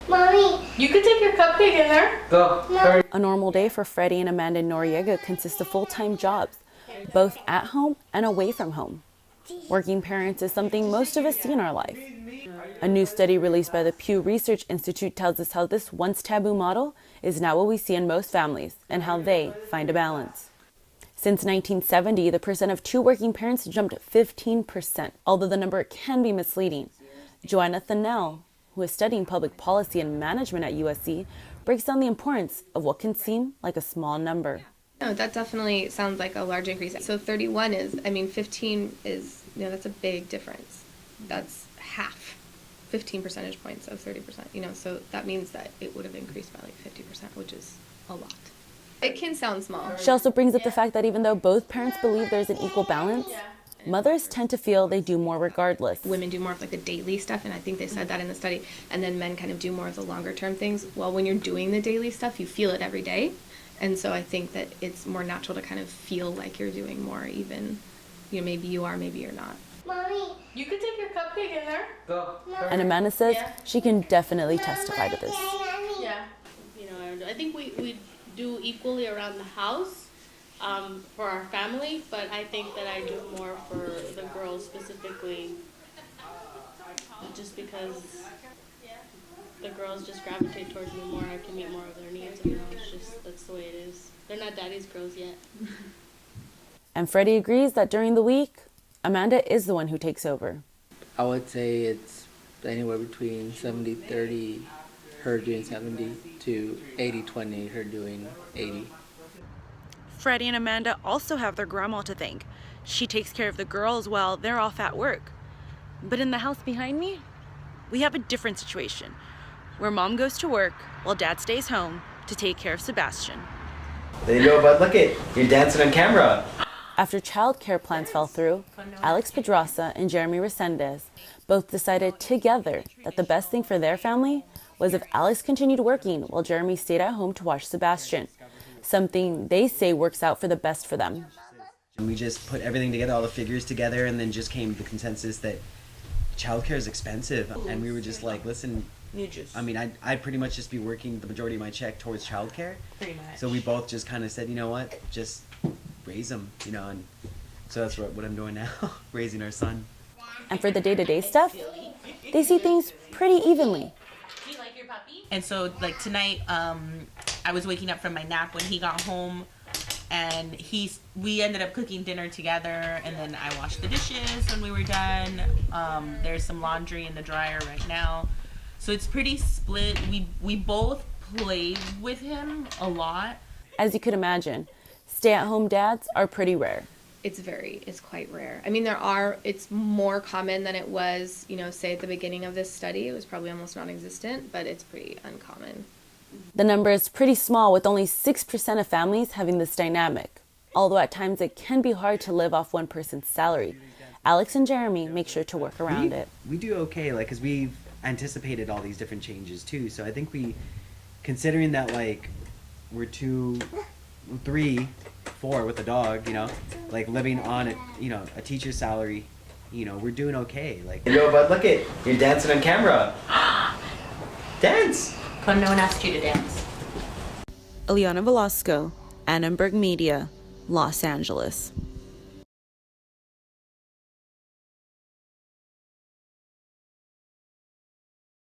Mommy, you could take your cupcake in there. Go. Hurry. A normal day for Freddie and Amanda Noriega consists of full-time jobs, both at home and away from home. Working parents is something most of us see in our life. A new study released by the Pew Research Institute tells us how this once taboo model is now what we see in most families and how they find a balance. Since 1970, the percent of two working parents jumped 15%, although the number can be misleading. Joanna Thinnell, who is studying public policy and management at USC, breaks down the importance of what can seem like a small number. No, that definitely sounds like a large increase. So 31 is, 15 is, that's a big difference. That's half, 15 percentage points of 30%, so that means that it would have increased by like 50%, which is a lot. It can sound small. She also brings up the fact that even though both parents believe there's an equal balance, mothers tend to feel they do more regardless. Women do more of like the daily stuff, and I think they said that in the study, and then men kind of do more of the longer term things. Well, when you're doing the daily stuff, you feel it every day. And so I think that it's more natural to kind of feel like you're doing more, even, maybe you are, maybe you're not. Mommy, you could take your cupcake in there. Go. And Amanda says she can definitely testify to this. Yeah. I think we do equally around the house for our family, but I think that I do more for the girls specifically, just because the girls just gravitate towards me more. I can meet more of their needs, and that's the way it is. They're not daddy's girls yet. And Freddie agrees that during the week, Amanda is the one who takes over. I would say it's anywhere between 70-30, her doing 70, to 80-20, her doing 80. Freddie and Amanda also have their grandma to thank. She takes care of the girls while they're off at work. But in the house behind me, we have a different situation, where mom goes to work while dad stays home to take care of Sebastian. There you go, bud. Look it. You're dancing on camera. After childcare plans fell through, Alex Pedraza and Jeremy Resendez both decided together that the best thing for their family was if Alex continued working while Jeremy stayed at home to watch Sebastian, something they say works out for the best for them. We just put everything together, all the figures together, and then just came to the consensus that childcare is expensive. And we were just like, listen, I'd pretty much just be working the majority of my check towards childcare. Pretty much. So we both just kind of said, you know what, just raise them, and so that's what I'm doing now, raising our son. And for the day-to-day stuff, they see things pretty evenly. Do you like your puppy? And so, like tonight, I was waking up from my nap when he got home, and we ended up cooking dinner together, and then I washed the dishes when we were done. There's some laundry in the dryer right now, so it's pretty split. We both play with him a lot. As you could imagine, stay-at-home dads are pretty rare. It's quite rare. It's more common than it was, say at the beginning of this study. It was probably almost non-existent, but it's pretty uncommon. The number is pretty small, with only 6% of families having this dynamic. Although at times it can be hard to live off one person's salary, Alex and Jeremy make sure to work around it. We do okay, because we've anticipated all these different changes too. So I think considering that we're 2, 3, 4 with a dog, living on a teacher's salary, we're doing okay. Yo, bud, look it. You're dancing on camera. Dance. But no one asked you to dance. Eliana Velasco, Annenberg Media, Los Angeles.